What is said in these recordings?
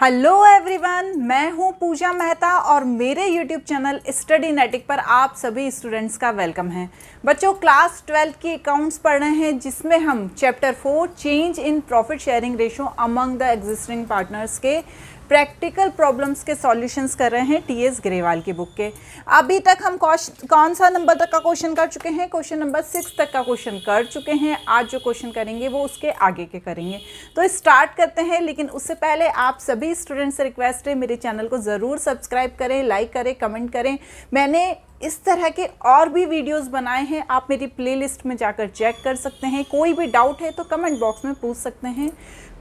Hello everyone, मैं हूं पूजा मेहता और मेरे यूट्यूब चैनल स्टडीनेटिक पर आप सभी स्टूडेंट्स का वेलकम है। बच्चों, क्लास 12 की अकाउंट्स पढ़ रहे हैं जिसमें हम chapter 4 change in profit sharing ratio among the existing partners के प्रैक्टिकल प्रॉब्लम्स के सॉल्यूशंस कर रहे हैं टीएस ग्रेवाल की बुक के। अभी तक हम कौन सा नंबर तक का क्वेश्चन कर चुके हैं? क्वेश्चन नंबर 6 तक का क्वेश्चन कर चुके हैं। आज जो क्वेश्चन करेंगे वो उसके आगे के करेंगे। तो स्टार्ट करते हैं, लेकिन उससे पहले आप सभी स्टूडेंट्स से रिक्वेस्ट है मेरे चैनल को ज़रूर सब्सक्राइब करें, लाइक करें, कमेंट करें। मैंने इस तरह के और भी वीडियोस बनाए हैं, आप मेरी प्लेलिस्ट में जाकर चेक कर सकते हैं। कोई भी डाउट है तो कमेंट बॉक्स में पूछ सकते हैं,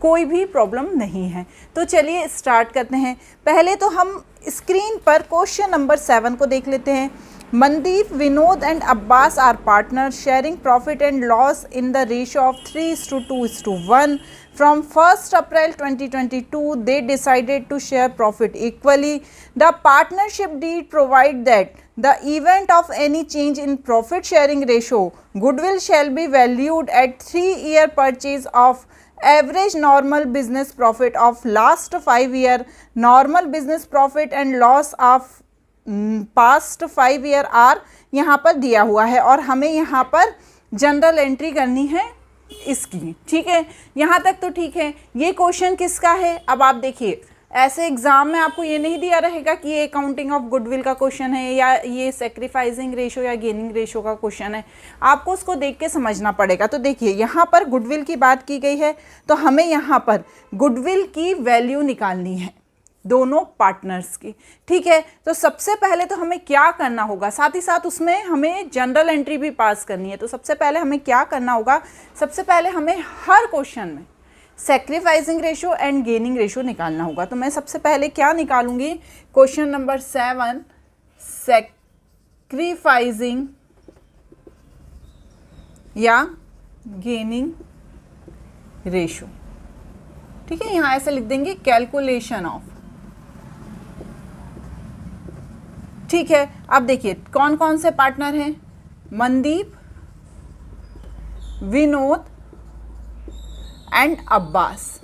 कोई भी प्रॉब्लम नहीं है। तो चलिए स्टार्ट करते हैं। पहले तो हम स्क्रीन पर क्वेश्चन नंबर 7 को देख लेते हैं। Mandeep, Vinod and Abbas are partners sharing profit and loss in the ratio of 3:2:1. From 1st April 2022, they decided to share profit equally. The partnership deed provides that the event of any change in profit sharing ratio, goodwill shall be valued at 3-year purchase of average normal business profit of last 5 year, normal business profit and loss of past 5 year are यहाँ पर दिया हुआ है और हमें यहाँ पर general entry करनी है इसकी। ठीक है, यहाँ तक तो ठीक है। ये क्वेश्चन किसका है? अब आप देखिए, ऐसे एग्जाम में आपको ये नहीं दिया रहेगा कि ये अकाउंटिंग ऑफ गुडविल का क्वेश्चन है या ये सैक्रिफाइसिंग रेशो या गेनिंग रेशो का क्वेश्चन है। आपको उसको देख के समझना पड़ेगा। तो देखिए, यहाँ पर गुडविल की बात की गई है तो हमें यहाँ पर गुडविल की वैल्यू निकालनी है दोनों पार्टनर्स की। ठीक है, तो सबसे पहले तो हमें क्या करना होगा, साथ ही साथ उसमें हमें जनरल एंट्री भी पास करनी है। तो सबसे पहले हमें क्या करना होगा, सबसे पहले हमें हर क्वेश्चन में sacrificing ratio and gaining ratio निकालना होगा। तो मैं सबसे पहले क्या निकालूंगी, क्वेश्चन नंबर 7 सैक्रिफाइसिंग या गेनिंग रेशो। ठीक है, यहां ऐसे लिख देंगे कैलकुलेशन ऑफ। ठीक है, अब देखिए कौन कौन से पार्टनर हैं, मनदीप, विनोद एंड अब्बास।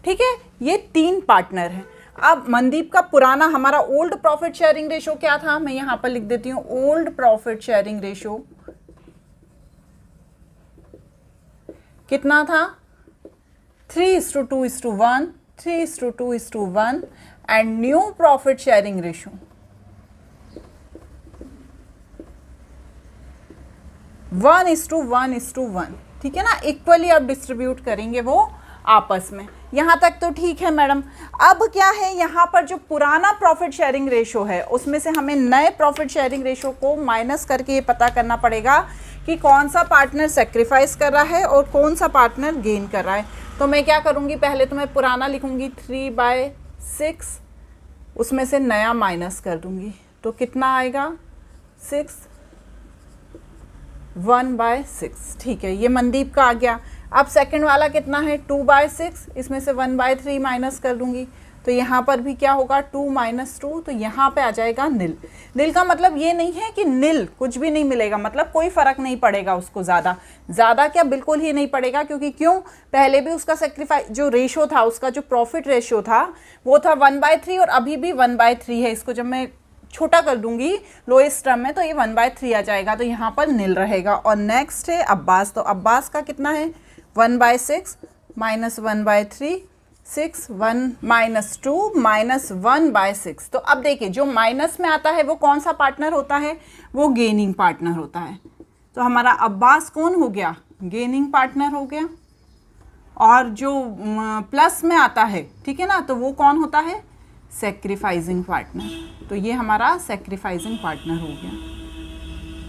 ठीक है, ये 3 पार्टनर हैं। अब मनदीप का पुराना हमारा ओल्ड प्रॉफिट शेयरिंग रेशो क्या था, मैं यहां पर लिख देती हूं ओल्ड प्रॉफिट शेयरिंग रेशो कितना था, 3:2:1, 3:2:1 and new profit sharing ratio 1:1:1। ठीक है ना, इक्वली आप डिस्ट्रीब्यूट करेंगे वो आपस में। यहाँ तक तो ठीक है मैडम। अब क्या है, यहाँ पर जो पुराना प्रॉफिट शेयरिंग रेशो है उसमें से हमें नए प्रॉफिट शेयरिंग रेशो को माइनस करके ये पता करना पड़ेगा कि कौन सा पार्टनर सेक्रीफाइस कर रहा है और कौन सा पार्टनर गेन कर रहा है। तो मैं क्या करूँगी, पहले तो मैं पुराना लिखूँगी 3/6, उसमें से नया माइनस कर दूँगी तो कितना आएगा 6, 1/6। ठीक है, ये मनदीप का आ गया। अब सेकंड वाला कितना है 2/6, इसमें से 1/3 माइनस कर दूंगी तो यहाँ पर भी क्या होगा 2 - 2, तो यहाँ पे आ जाएगा नील। नील का मतलब ये नहीं है कि नील कुछ भी नहीं मिलेगा, मतलब कोई फर्क नहीं पड़ेगा उसको, ज़्यादा क्या बिल्कुल ही नहीं पड़ेगा। क्योंकि क्यों, पहले भी उसका सेक्रीफाइस जो रेशो था, उसका जो प्रॉफिट रेशो था वो था 1/3 और अभी भी 1/3 है। इसको जब मैं छोटा कर दूंगी लोएस्ट टर्म में तो ये 1/3 आ जाएगा, तो यहाँ पर नील रहेगा। और नेक्स्ट है अब्बास, तो अब्बास का कितना है 1/6 - 1/3, 6, 1 - 2 - 1/6। तो अब देखिए, जो माइनस में आता है वो कौन सा पार्टनर होता है, वो गेनिंग पार्टनर होता है। तो हमारा अब्बास कौन हो गया, गेनिंग पार्टनर हो गया। और जो प्लस में आता है, ठीक है ना, तो वो कौन होता है, सैक्रिफाइसिंग पार्टनर। तो ये हमारा सैक्रिफाइसिंग पार्टनर हो गया।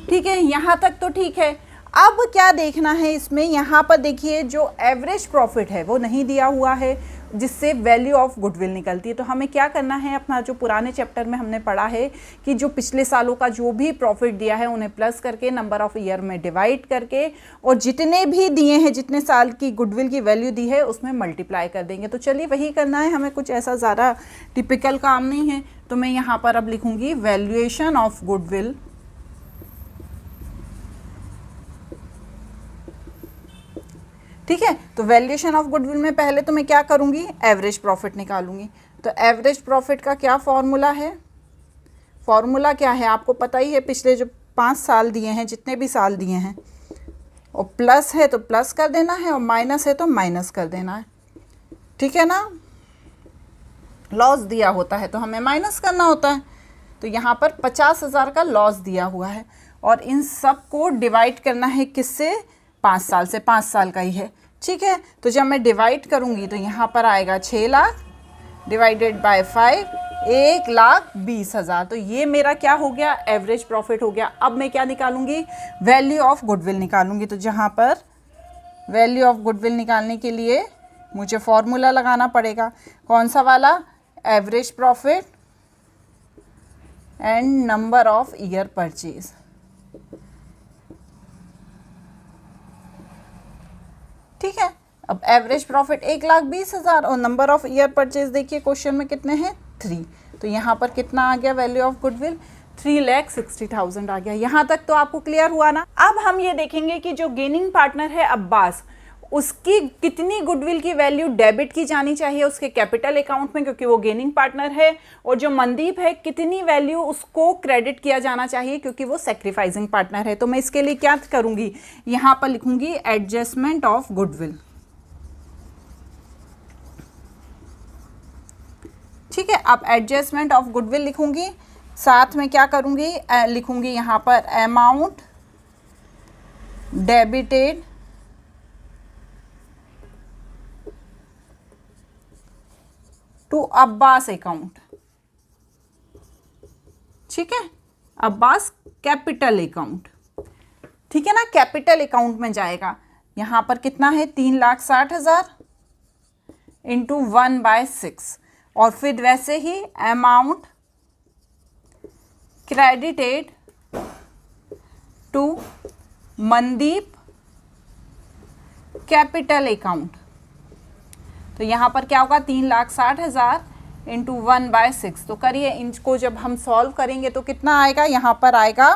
ठीक है, यहाँ तक तो ठीक है। अब क्या देखना है इसमें, यहाँ पर देखिए जो एवरेज प्रॉफिट है वो नहीं दिया हुआ है जिससे वैल्यू ऑफ गुडविल निकलती है। तो हमें क्या करना है, अपना जो पुराने चैप्टर में हमने पढ़ा है कि जो पिछले सालों का जो भी प्रॉफिट दिया है उन्हें प्लस करके नंबर ऑफ ईयर में डिवाइड करके और जितने भी दिए हैं, जितने साल की गुडविल की वैल्यू दी है उसमें मल्टीप्लाई कर देंगे। तो चलिए वही करना है हमें, कुछ ऐसा ज़्यादा टिपिकल काम नहीं है। तो मैं यहाँ पर अब लिखूँगी वैल्यूएशन ऑफ गुडविल ठीक है। तो वैल्यूएशन ऑफ गुडविल में पहले तो मैं क्या करूँगी, एवरेज प्रॉफिट निकालूंगी। तो एवरेज प्रॉफिट का क्या फॉर्मूला है, फॉर्मूला क्या है आपको पता ही है, पिछले जो 5 साल दिए हैं, जितने भी साल दिए हैं, और प्लस है तो प्लस कर देना है और माइनस है तो माइनस कर देना है, ठीक है ना। लॉस दिया होता है तो हमें माइनस करना होता है। तो यहाँ पर 50,000 का लॉस दिया हुआ है और इन सब को डिवाइड करना है किससे, 5 साल से, 5 साल का ही है, ठीक है। तो जब मैं डिवाइड करूँगी तो यहाँ पर आएगा 6 लाख डिवाइडेड बाय 5, 1,20,000। तो ये मेरा क्या हो गया, एवरेज प्रॉफिट हो गया। अब मैं क्या निकालूंगी, वैल्यू ऑफ गुडविल निकालूंगी। तो जहाँ पर वैल्यू ऑफ गुडविल निकालने के लिए मुझे फॉर्मूला लगाना पड़ेगा, कौन सा वाला, average profit and number of year purchase. ठीक है, अब एवरेज प्रॉफिट 1,20,000 और नंबर ऑफ ईयर परचेज देखिए क्वेश्चन में कितने हैं, 3। तो यहाँ पर कितना आ गया वैल्यू ऑफ गुडविल, 3,60,000 आ गया। यहाँ तक तो आपको क्लियर हुआ ना। अब हम ये देखेंगे कि जो गेनिंग पार्टनर है अब्बास, उसकी कितनी गुडविल की वैल्यू डेबिट की जानी चाहिए उसके कैपिटल अकाउंट में, क्योंकि वो गेनिंग पार्टनर है, और जो मनदीप है कितनी वैल्यू उसको क्रेडिट किया जाना चाहिए क्योंकि वो सेक्रीफाइसिंग पार्टनर है। तो मैं इसके लिए क्या करूंगी, यहाँ पर लिखूंगी एडजस्टमेंट ऑफ गुडविल। ठीक है, अब एडजस्टमेंट ऑफ गुडविल लिखूंगी, साथ में क्या करूंगी, लिखूंगी यहाँ पर amount debited to Abbas account. ठीक है, अब्बास कैपिटल अकाउंट, ठीक है ना, कैपिटल अकाउंट में जाएगा। यहां पर कितना है, 3,60,000 इंटू 1/6, और फिर वैसे ही amount credited to Mandeep capital account. तो यहाँ पर क्या होगा, 3,60,000 इंटू 1/6। तो करिए, इनको जब हम सॉल्व करेंगे तो कितना आएगा, यहाँ पर आएगा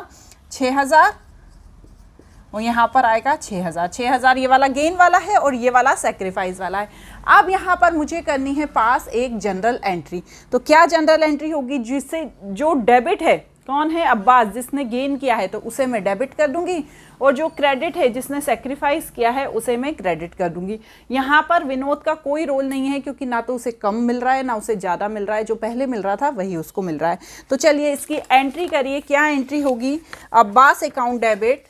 6,000 और यहाँ पर आएगा 6,000। 6,000 ये वाला गेन वाला है और ये वाला सेक्रीफाइस वाला है। अब यहाँ पर मुझे करनी है पास एक जनरल एंट्री। तो क्या जनरल एंट्री होगी, जिससे जो डेबिट है, कौन है, अब्बास, जिसने गेन किया है तो उसे मैं डेबिट कर दूंगी, और जो क्रेडिट है जिसने सेक्रीफाइस किया है उसे मैं क्रेडिट कर दूंगी। यहाँ पर विनोद का कोई रोल नहीं है क्योंकि ना तो उसे कम मिल रहा है ना उसे ज़्यादा मिल रहा है, जो पहले मिल रहा था वही उसको मिल रहा है। तो चलिए इसकी एंट्री करिए, क्या एंट्री होगी, Abbas account debit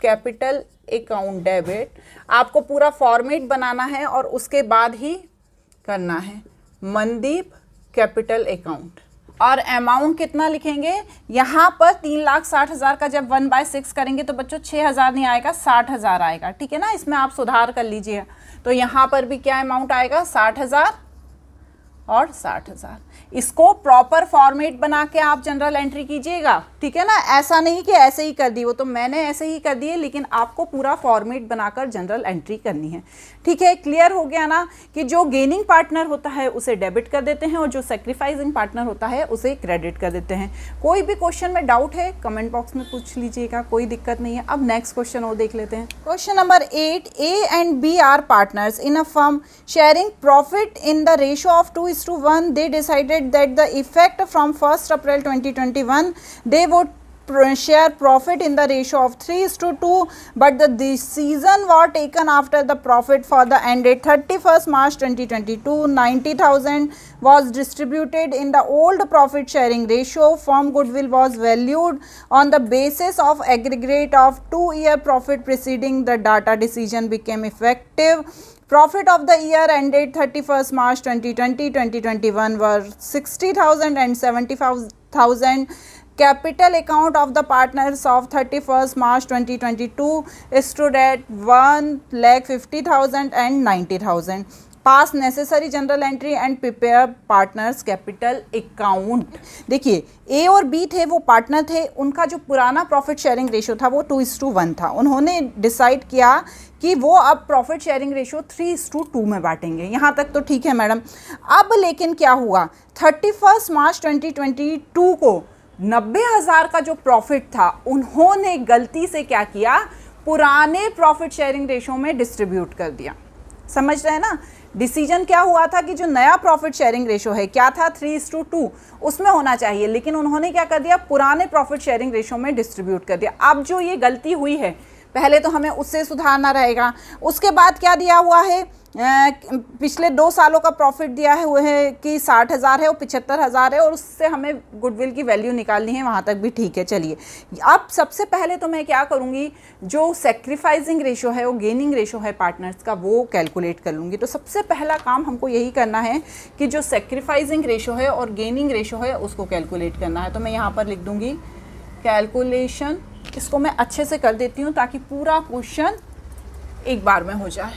capital account debit. आपको पूरा फॉर्मेट बनाना है और उसके बाद ही करना है, मनदीप कैपिटल अकाउंट। और अमाउंट कितना लिखेंगे, यहाँ पर 3,60,000 का जब 1/6 करेंगे तो बच्चों 6,000 नहीं आएगा, 60,000 आएगा। ठीक है ना, इसमें आप सुधार कर लीजिए। तो यहाँ पर भी क्या अमाउंट आएगा, 60,000 और 60,000। इसको प्रॉपर फॉर्मेट बना के आप जनरल एंट्री कीजिएगा। ठीक है ना, ऐसा नहीं कि ऐसे ही कर दी, वो तो मैंने ऐसे ही कर दिए, लेकिन आपको पूरा फॉर्मेट बनाकर जनरल एंट्री करनी है। ठीक है, क्लियर हो गया ना कि जो गेनिंग पार्टनर होता है उसे डेबिट कर देते हैं और जो सेक्रीफाइसिंग पार्टनर होता है उसे क्रेडिट कर देते हैं। कोई भी क्वेश्चन में डाउट है कमेंट बॉक्स में पूछ लीजिएगा, कोई दिक्कत नहीं है। अब नेक्स्ट क्वेश्चन और देख लेते हैं। Question number 8, A and B are partners in a firm sharing profit in the ratio of 2:1. They decided that the effect from 1st April 2021 they would share profit in the ratio of 3:2, but the decision was taken after the profit for the ended 31st March 2022. 90,000 was distributed in the old profit sharing ratio. Firm goodwill was valued on the basis of aggregate of 2-year profit preceding the data decision became effective. Profit of the year ended 31st March 2020-2021 were 60,000 and 75,000. Capital account of the partners of 31st March 2022 stood at 1,50,000 and 90,000. Pass necessary general entry and prepare partners capital account. देखिए, ए और B थे, वो partner थे, उनका जो पुराना profit sharing ratio था वो 2:1 था। उन्होंने डिसाइड किया कि वो अब प्रॉफिट शेयरिंग रेशियो 3:2 में बांटेंगे। यहाँ तक तो ठीक है मैडम। अब लेकिन क्या हुआ, 31 मार्च 2022 को 90,000 का जो प्रॉफिट था, उन्होंने गलती से क्या किया, पुराने प्रॉफिट शेयरिंग रेशो में डिस्ट्रीब्यूट कर दिया। समझ रहे हैं ना, डिसीजन क्या हुआ था कि जो नया प्रॉफिट शेयरिंग रेशो है क्या था 3:2 उसमें होना चाहिए, लेकिन उन्होंने क्या कर दिया, पुराने प्रॉफिट शेयरिंग रेशो में डिस्ट्रीब्यूट कर दिया। अब जो ये गलती हुई है पहले तो हमें उससे सुधारना रहेगा। उसके बाद क्या दिया हुआ है, पिछले 2 सालों का प्रॉफिट दिया है वो है कि 60,000 है और 75,000 है, और उससे हमें गुडविल की वैल्यू निकालनी है, वहाँ तक भी ठीक है। चलिए अब सबसे पहले तो मैं क्या करूँगी, जो सेक्रीफाइसिंग रेशो है वो गेनिंग रेशो है पार्टनर्स का, वो कैलकुलेट कर लूँगी। तो सबसे पहला काम हमको यही करना है कि जो सेक्रीफाइसिंग रेशो है और गेनिंग रेशो है उसको कैलकुलेट करना है। तो मैं यहाँ पर लिख दूँगी कैलकुलेशन, इसको मैं अच्छे से कर देती हूँ ताकि पूरा क्वेश्चन एक बार में हो जाए।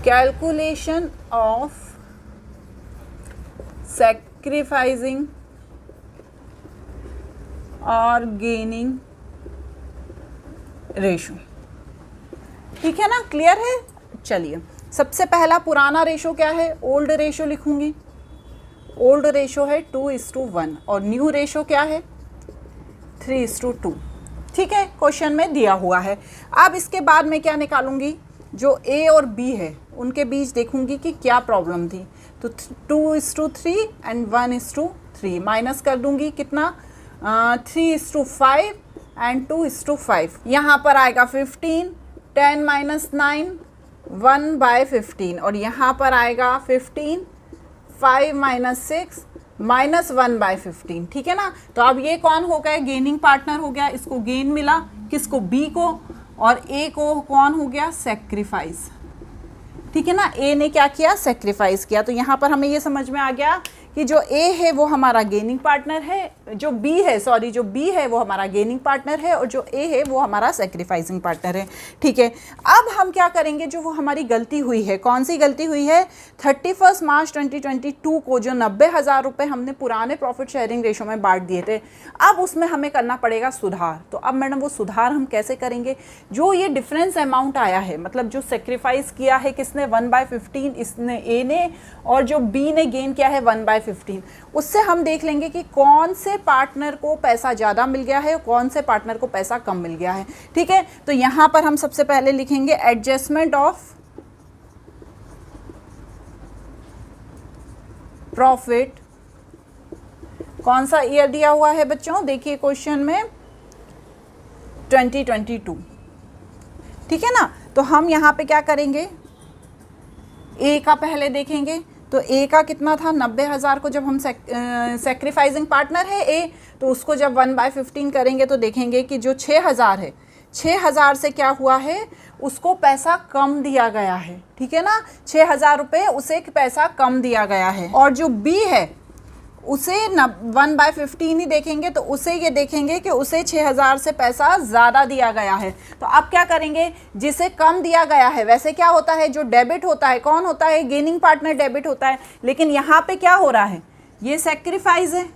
कैलकुलेशन ऑफ सैक्रिफाइसिंग और गेनिंग रेशो, ठीक है ना, क्लियर है। चलिए सबसे पहला पुराना रेशो क्या है, ओल्ड रेशो लिखूंगी। ओल्ड रेशो है 2:1 और न्यू रेशो क्या है 3:2, ठीक है, क्वेश्चन में दिया हुआ है। अब इसके बाद मैं क्या निकालूंगी, जो ए और बी है उनके बीच देखूंगी कि क्या प्रॉब्लम थी। तो 2:3 एंड 1:3 माइनस कर दूंगी, कितना 3:5 एंड 2:5। यहाँ पर आएगा 15, 10 - 9 1/15, और यहाँ पर आएगा 15, 5 - 6 -1/15, ठीक है ना। तो अब ये कौन हो गया, गेनिंग पार्टनर हो गया, इसको गेन मिला, किसको, बी को, और ए को कौन हो गया, सेक्रीफाइस, ठीक है ना। ए ने क्या किया, सेक्रीफाइस किया। तो यहाँ पर हमें ये समझ में आ गया कि जो ए है वो हमारा गेनिंग पार्टनर है, जो बी है वो हमारा गेनिंग पार्टनर है, और जो ए है वो हमारा सेक्रीफाइसिंग पार्टनर है, ठीक है। अब हम क्या करेंगे, जो वो हमारी गलती हुई है, कौन सी गलती हुई है, 31 मार्च 2022 को जो 90,000 रुपये हमने पुराने प्रॉफिट शेयरिंग रेशो में बांट दिए थे, अब उसमें हमें करना पड़ेगा सुधार। तो अब मैडम वो सुधार हम कैसे करेंगे, जो ये डिफरेंस अमाउंट आया है, मतलब जो सेक्रीफाइस किया है किसने 1/15 इसने, ए ने, और जो बी ने गेन किया है 1/15, उससे हम देख लेंगे कि कौन से पार्टनर को पैसा ज़्यादा मिल गया है, कौन से पार्टनर को पैसा कम मिल गया है, ठीक है। तो यहाँ पर हम सबसे पहले लिखेंगे एडजस्टमेंट ऑफ प्रॉफिट। कौन सा ईयर दिया हुआ है बच्चों, देखिए क्वेश्चन में 2022, ठीक है ना। तो हम यहाँ पे क्या करेंगे, ए का पहले देखेंगे। तो ए का कितना था, 90,000 को जब हम सेक्रीफाइसिंग पार्टनर है ए, तो उसको जब 1/15 करेंगे तो देखेंगे कि जो 6,000 है, 6,000 से क्या हुआ है, उसको पैसा कम दिया गया है, ठीक है ना, 6,000 रुपये उसे पैसा कम दिया गया है। और जो बी है उसे 1/15 ही देखेंगे, तो उसे ये देखेंगे कि उसे 6,000 से पैसा ज़्यादा दिया गया है। तो अब क्या करेंगे, जिसे कम दिया गया है, वैसे क्या होता है, जो डेबिट होता है कौन होता है, गेनिंग पार्टनर डेबिट होता है, लेकिन यहाँ पे क्या हो रहा है, ये सेक्रीफाइस है,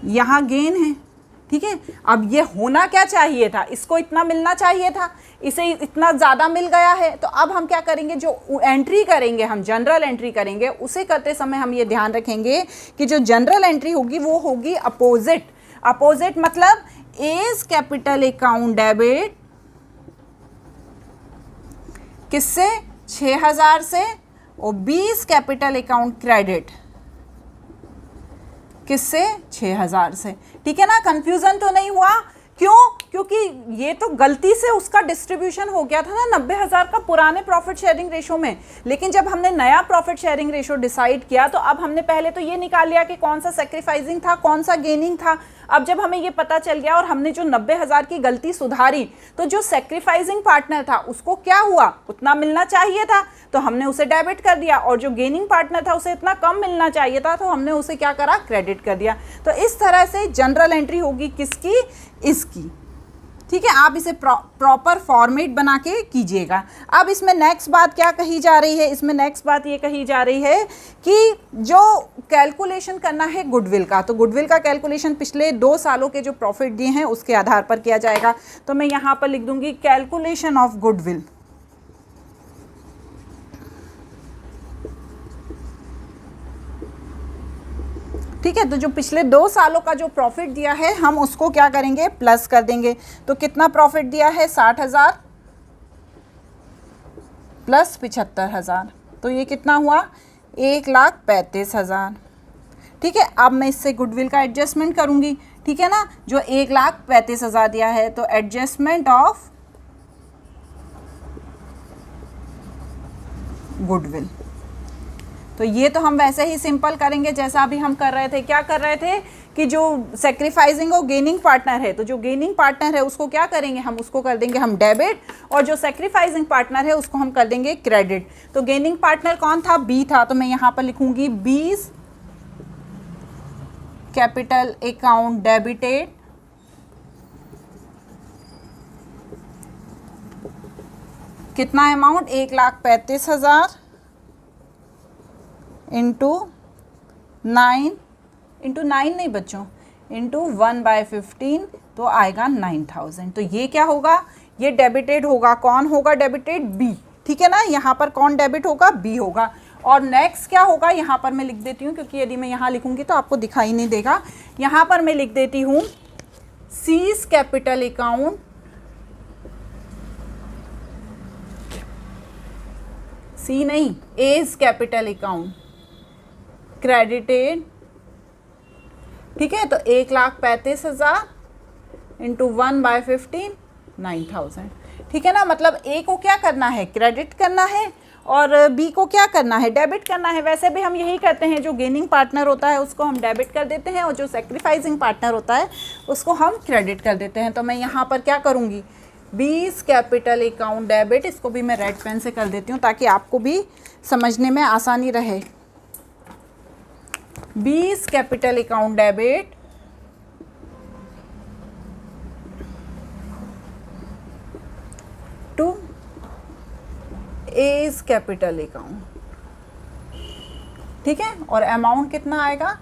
यहाँ गेन है, ठीक है। अब ये होना क्या चाहिए था, इसको इतना मिलना चाहिए था, इसे इतना ज़्यादा मिल गया है। तो अब हम क्या करेंगे, जो एंट्री करेंगे, हम जनरल एंट्री करेंगे, उसे करते समय हम ये ध्यान रखेंगे कि जो जनरल एंट्री होगी वो होगी अपोजिट। अपोजिट मतलब एज कैपिटल अकाउंट डेबिट किससे, 6,000 से, और 20 कैपिटल अकाउंट क्रेडिट किससे, 6,000 से, ठीक है ना। कंफ्यूजन तो नहीं हुआ, क्यों, क्योंकि ये तो गलती से उसका डिस्ट्रीब्यूशन हो गया था ना 90,000 का पुराने प्रॉफिट शेयरिंग रेशो में, लेकिन जब हमने नया प्रॉफिट शेयरिंग रेशो डिसाइड किया तो अब हमने पहले तो ये निकाल लिया कि कौन सा सेक्रीफाइसिंग था, कौन सा गेनिंग था। अब जब हमें ये पता चल गया और हमने जो 90,000 की गलती सुधारी, तो जो सेक्रीफाइसिंग पार्टनर था उसको क्या हुआ, उतना मिलना चाहिए था, तो हमने उसे डेबिट कर दिया, और जो गेनिंग पार्टनर था उसे इतना कम मिलना चाहिए था, तो हमने उसे क्या करा, क्रेडिट कर दिया। तो इस तरह से जनरल एंट्री होगी किसकी, इसकी, ठीक है। आप इसे प्रॉपर फॉर्मेट बना के कीजिएगा। अब इसमें नेक्स्ट बात क्या कही जा रही है, इसमें नेक्स्ट बात ये कही जा रही है कि जो कैलकुलेशन करना है गुडविल का, तो गुडविल का कैलकुलेशन पिछले 2 सालों के जो प्रॉफिट दिए हैं उसके आधार पर किया जाएगा। तो मैं यहाँ पर लिख दूंगी कैलकुलेशन ऑफ गुडविल। ठीक है। तो जो पिछले 2 सालों का जो प्रॉफिट दिया है हम उसको क्या करेंगे, प्लस कर देंगे। तो कितना प्रॉफिट दिया है, 60,000 प्लस 75,000, तो ये कितना हुआ, 1,35,000। ठीक है। अब मैं इससे गुडविल का एडजस्टमेंट करूंगी, ठीक है ना। जो 1,35,000 दिया है तो एडजस्टमेंट ऑफ गुडविल। तो ये तो हम वैसे ही सिंपल करेंगे जैसा अभी हम कर रहे थे। क्या कर रहे थे कि जो सेक्रीफाइसिंग और गेनिंग पार्टनर है, तो जो गेनिंग पार्टनर है उसको क्या करेंगे, हम उसको कर देंगे हम डेबिट, और जो सेक्रीफाइसिंग पार्टनर है उसको हम कर देंगे क्रेडिट। तो गेनिंग पार्टनर कौन था, बी था, तो मैं यहाँ पर लिखूंगी बीज कैपिटल अकाउंट डेबिटेड कितना अमाउंट, 1,35,000 इंटू 9 नहीं बच्चों, इंटू 1/15, तो आएगा 9,000। तो ये क्या होगा, ये डेबिटेड होगा। कौन होगा डेबिटेड, बी। ठीक है ना, यहाँ पर कौन डेबिट होगा, बी होगा। और नेक्स्ट क्या होगा, यहाँ पर मैं लिख देती हूँ, क्योंकि यदि मैं यहाँ लिखूंगी तो आपको दिखाई नहीं देगा। यहाँ पर मैं लिख देती हूँ सीज कैपिटल अकाउंट, सी नहीं, एज कैपिटल अकाउंट क्रेडिटेड। ठीक है। तो 1,35,000 इंटू 1/15, 9,000। ठीक है ना, मतलब ए को क्या करना है, क्रेडिट करना है, और बी को क्या करना है, डेबिट करना है। वैसे भी हम यही करते हैं, जो गेनिंग पार्टनर होता है उसको हम डेबिट कर देते हैं, और जो सेक्रीफाइसिंग पार्टनर होता है उसको हम क्रेडिट कर देते हैं। तो मैं यहाँ पर क्या करूँगी, बीज कैपिटल अकाउंट डेबिट, इसको भी मैं रेड पेन से कर देती हूँ ताकि आपको भी समझने में आसानी रहे। B's capital account debit to A's capital account. ठीक है। और अमाउंट कितना आएगा,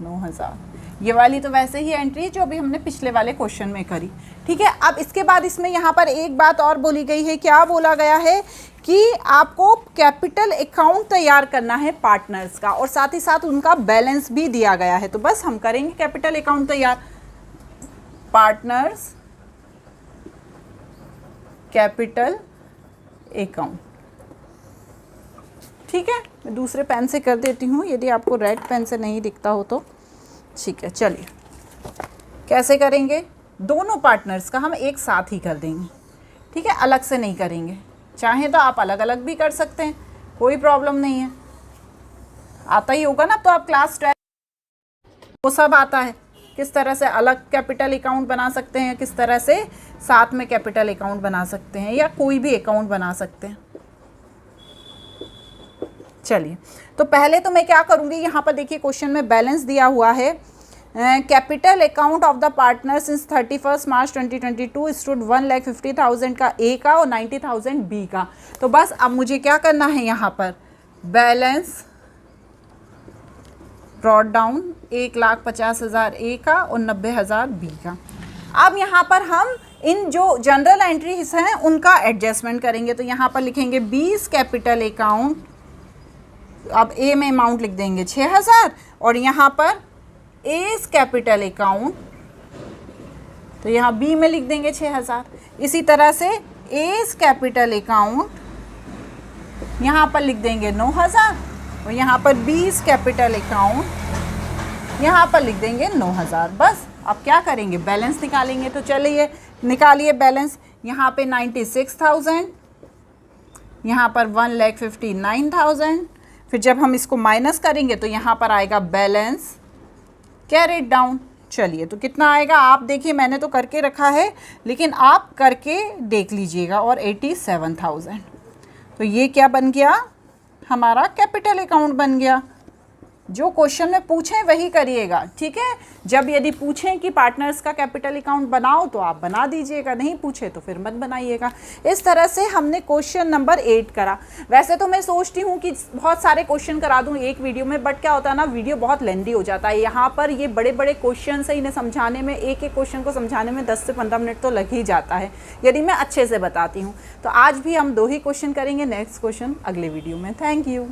9,000। ये वाली तो वैसे ही एंट्री जो अभी हमने पिछले वाले क्वेश्चन में करी। ठीक है। अब इसके बाद इसमें यहाँ पर एक बात और बोली गई है। क्या बोला गया है कि आपको कैपिटल अकाउंट तैयार करना है पार्टनर्स का, और साथ ही साथ उनका बैलेंस भी दिया गया है। तो बस हम करेंगे कैपिटल अकाउंट तैयार, पार्टनर्स कैपिटल अकाउंट। ठीक है। मैं दूसरे पेन से कर देती हूँ, यदि आपको रेड पेन से नहीं दिखता हो तो। ठीक है, चलिए कैसे करेंगे, दोनों पार्टनर्स का हम एक साथ ही कर देंगे। ठीक है, अलग से नहीं करेंगे। चाहे तो आप अलग अलग भी कर सकते हैं, कोई प्रॉब्लम नहीं है। आता ही होगा ना, तो आप क्लास 12 वो सब आता है, किस तरह से अलग कैपिटल अकाउंट बना सकते हैं, किस तरह से साथ में कैपिटल अकाउंट बना सकते हैं, या कोई भी अकाउंट बना सकते हैं। चलिए, तो पहले तो मैं क्या करूँगी, यहाँ पर देखिए क्वेश्चन में बैलेंस दिया हुआ है। Capital account of the partner since 31 March 2022 stood 1,50,000 का ए का और 90,000 बी का। तो बस अब मुझे क्या करना है, यहाँ पर बैलेंस ब्रॉट डाउन 1,50,000 ए का और 90,000 बी का। अब यहाँ पर हम इन जो जनरल एंट्रीज हैं उनका एडजस्टमेंट करेंगे। तो यहाँ पर लिखेंगे बीज कैपिटल अकाउंट, अब ए में अमाउंट लिख देंगे 6,000, और यहाँ पर एज कैपिटल अकाउंट, तो यहाँ बी में लिख देंगे 6,000। इसी तरह से एज कैपिटल अकाउंट यहाँ पर लिख देंगे 9,000, और यहाँ पर बीज कैपिटल अकाउंट यहाँ पर लिख देंगे 9,000। बस अब क्या करेंगे, बैलेंस निकालेंगे। तो चलिए निकालिए बैलेंस। यहाँ पे 96,000, यहाँ पर 1,59,000। फिर जब हम इसको माइनस करेंगे तो यहाँ पर आएगा बैलेंस कैरिड डाउन। चलिए, तो कितना आएगा आप देखिए, मैंने तो करके रखा है लेकिन आप करके देख लीजिएगा, और 87,000। तो ये क्या बन गया, हमारा कैपिटल अकाउंट बन गया। जो क्वेश्चन में पूछें वही करिएगा, ठीक है। जब यदि पूछें कि पार्टनर्स का कैपिटल अकाउंट बनाओ तो आप बना दीजिएगा, नहीं पूछे तो फिर मत बनाइएगा। इस तरह से हमने क्वेश्चन नंबर 8 करा। वैसे तो मैं सोचती हूँ कि बहुत सारे क्वेश्चन करा दूँ एक वीडियो में, बट क्या होता है ना, वीडियो बहुत लेंदी हो जाता है। यहाँ पर ये बड़े बड़े क्वेश्चन है, इन्हें समझाने में, एक एक क्वेश्चन को समझाने में 10 से 15 मिनट तो लग ही जाता है यदि मैं अच्छे से बताती हूँ। तो आज भी हम 2 ही क्वेश्चन करेंगे, नेक्स्ट क्वेश्चन अगले वीडियो में। Thank you.